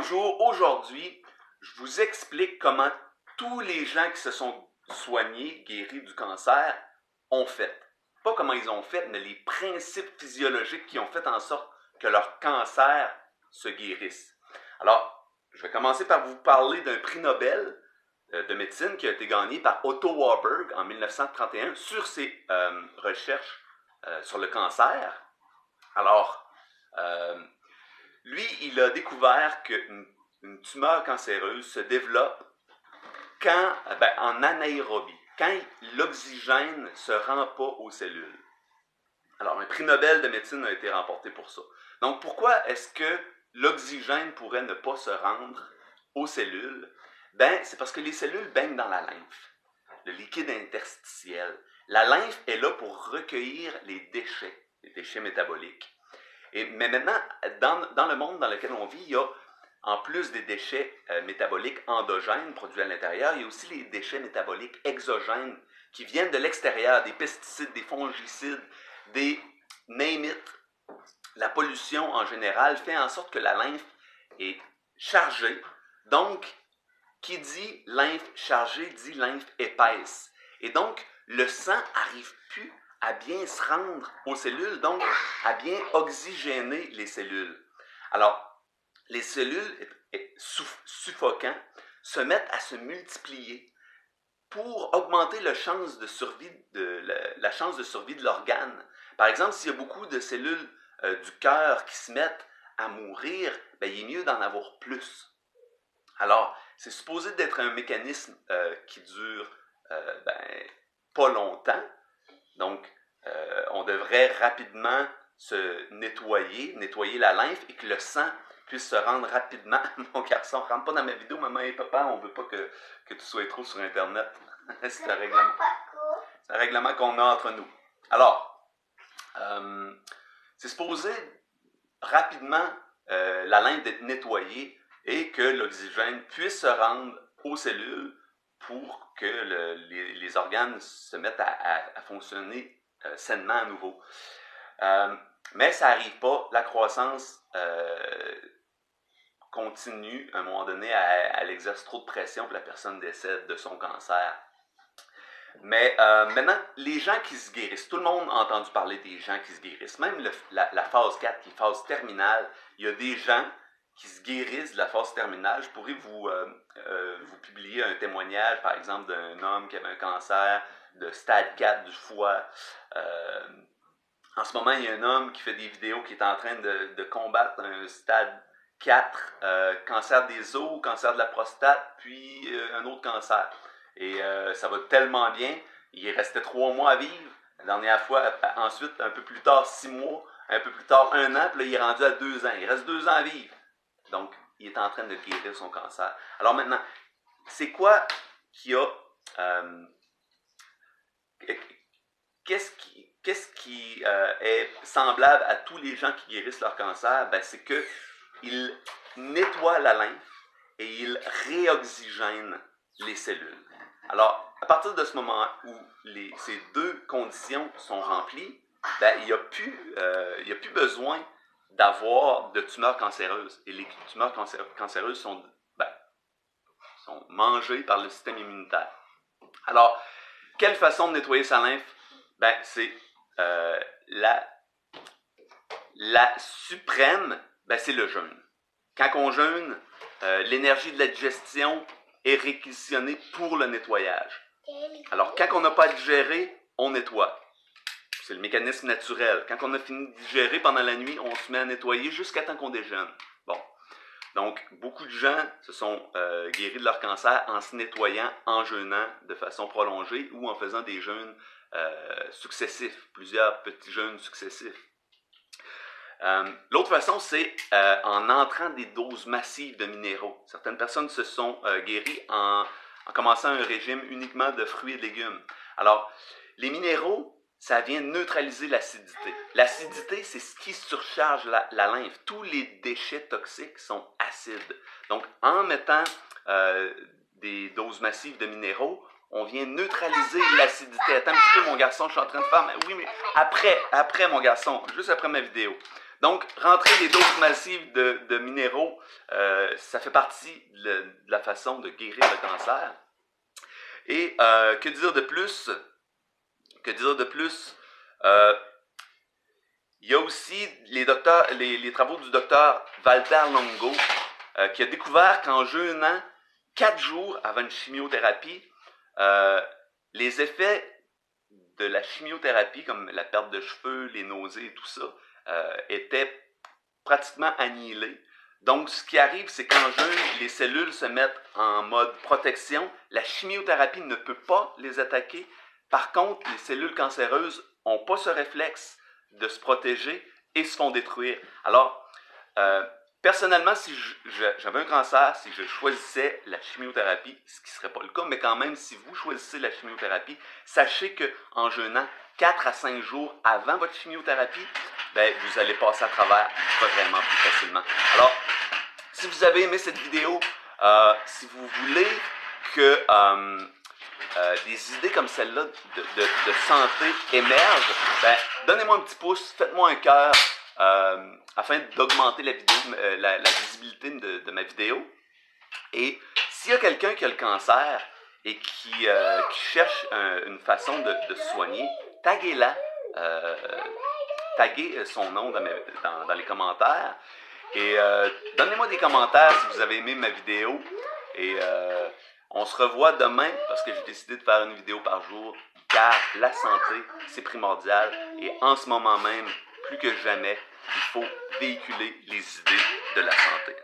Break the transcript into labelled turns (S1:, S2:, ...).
S1: Bonjour, aujourd'hui, je vous explique comment tous les gens qui se sont soignés, guéris du cancer, ont fait. Pas comment ils ont fait, mais les principes physiologiques qui ont fait en sorte que leur cancer se guérisse. Alors, je vais commencer par vous parler d'un prix Nobel de médecine qui a été gagné par Otto Warburg en 1931 sur ses recherches sur le cancer. Alors, lui, il a découvert qu'une tumeur cancéreuse se développe en anaérobie, quand l'oxygène ne se rend pas aux cellules. Alors, un prix Nobel de médecine a été remporté pour ça. Donc, pourquoi est-ce que l'oxygène pourrait ne pas se rendre aux cellules? C'est parce que les cellules baignent dans la lymphe, le liquide interstitiel. La lymphe est là pour recueillir les déchets métaboliques. Mais maintenant, dans le monde dans lequel on vit, il y a, en plus des déchets métaboliques endogènes produits à l'intérieur, il y a aussi les déchets métaboliques exogènes qui viennent de l'extérieur, des pesticides, des fongicides, des name it. La pollution en général fait en sorte que la lymphe est chargée. Donc, qui dit lymphe chargée dit lymphe épaisse. Et donc, le sang n'arrive plus à bien se rendre aux cellules, donc à bien oxygéner les cellules. Alors, les cellules, suffocant, se mettent à se multiplier pour augmenter la chance de survie de l'organe. Par exemple, s'il y a beaucoup de cellules du cœur qui se mettent à mourir, il est mieux d'en avoir plus. Alors, c'est supposé d'être un mécanisme qui dure pas longtemps. Donc, on devrait rapidement se nettoyer la lymphe et que le sang puisse se rendre rapidement. Mon garçon, rentre pas dans ma vidéo, maman et papa, on veut pas que tu sois trop sur Internet. C'est un règlement qu'on a entre nous. Alors, c'est supposé rapidement la lymphe d'être nettoyée et que l'oxygène puisse se rendre aux cellules pour que les organes se mettent à fonctionner sainement à nouveau. Mais ça n'arrive pas. La croissance continue. À un moment donné, elle exerce trop de pression, puis la personne décède de son cancer. Mais maintenant, les gens qui se guérissent, tout le monde a entendu parler des gens qui se guérissent. Même la phase 4, qui est phase terminale, il y a des gens qui se guérissent de la phase terminale. Je pourrais vous publier un témoignage, par exemple, d'un homme qui avait un cancer de stade 4 du foie. En ce moment, il y a un homme qui fait des vidéos qui est en train de combattre un stade 4, cancer des os, cancer de la prostate, puis un autre cancer. Et ça va tellement bien. Il restait 3 mois à vivre. La dernière fois, ensuite, un peu plus tard, 6 mois, un peu plus tard, 1 an, puis là, il est rendu à 2 ans. Il reste 2 ans à vivre. Donc, il est en train de guérir son cancer. Alors maintenant, c'est quoi qui a... Qu'est-ce qui est semblable à tous les gens qui guérissent leur cancer? C'est qu'ils nettoient la lymphe et ils réoxygènent les cellules. Alors, à partir de ce moment où ces deux conditions sont remplies, il n'y a plus besoin d'avoir de tumeurs cancéreuses. Et les tumeurs cancéreuses sont mangées par le système immunitaire. Alors, quelle façon de nettoyer sa lymphe? C'est la suprême, c'est le jeûne. Quand on jeûne, l'énergie de la digestion est réquisitionnée pour le nettoyage. Alors, quand on n'a pas à digérer, on nettoie. C'est le mécanisme naturel. Quand on a fini de digérer pendant la nuit, on se met à nettoyer jusqu'à temps qu'on déjeune. Bon. Donc, beaucoup de gens se sont guéris de leur cancer en se nettoyant, en jeûnant de façon prolongée ou en faisant des jeûnes successifs, plusieurs petits jeûnes successifs. L'autre façon, c'est en entrant des doses massives de minéraux. Certaines personnes se sont guéries en commençant un régime uniquement de fruits et de légumes. Alors, les minéraux, ça vient neutraliser l'acidité. L'acidité, c'est ce qui surcharge la lymphe. Tous les déchets toxiques sont acides. Donc, en mettant des doses massives de minéraux, on vient neutraliser l'acidité. Attends un petit peu, mon garçon, je suis en train de faire... Oui, mais après mon garçon, juste après ma vidéo. Donc, rentrer des doses massives de minéraux, ça fait partie de la façon de guérir le cancer. Et que dire de plus? Que dire de plus? Il y a aussi les travaux du docteur Walter Longo, qui a découvert qu'en jeûnant 4 jours avant une chimiothérapie, les effets de la chimiothérapie, comme la perte de cheveux, les nausées et tout ça, étaient pratiquement annihilés. Donc, ce qui arrive, c'est qu'en jeûne, les cellules se mettent en mode protection. La chimiothérapie ne peut pas les attaquer. Par contre, les cellules cancéreuses n'ont pas ce réflexe de se protéger et se font détruire. Alors, personnellement, si j'avais un cancer, si je choisissais la chimiothérapie, ce qui ne serait pas le cas, mais quand même, si vous choisissez la chimiothérapie, sachez qu'en jeûnant 4 à 5 jours avant votre chimiothérapie, ben, vous allez passer à travers vraiment plus facilement. Alors, si vous avez aimé cette vidéo, si vous voulez que des idées comme celle-là de santé émergent, ben, donnez-moi un petit pouce, faites-moi un cœur afin d'augmenter la visibilité de ma vidéo. Et s'il y a quelqu'un qui a le cancer et qui cherche une façon de se soigner, taguez-la. Taguez son nom dans les commentaires. Et donnez-moi des commentaires si vous avez aimé ma vidéo. Et on se revoit demain parce que j'ai décidé de faire une vidéo par jour car la santé, c'est primordial. Et en ce moment même, plus que jamais, il faut véhiculer les idées de la santé.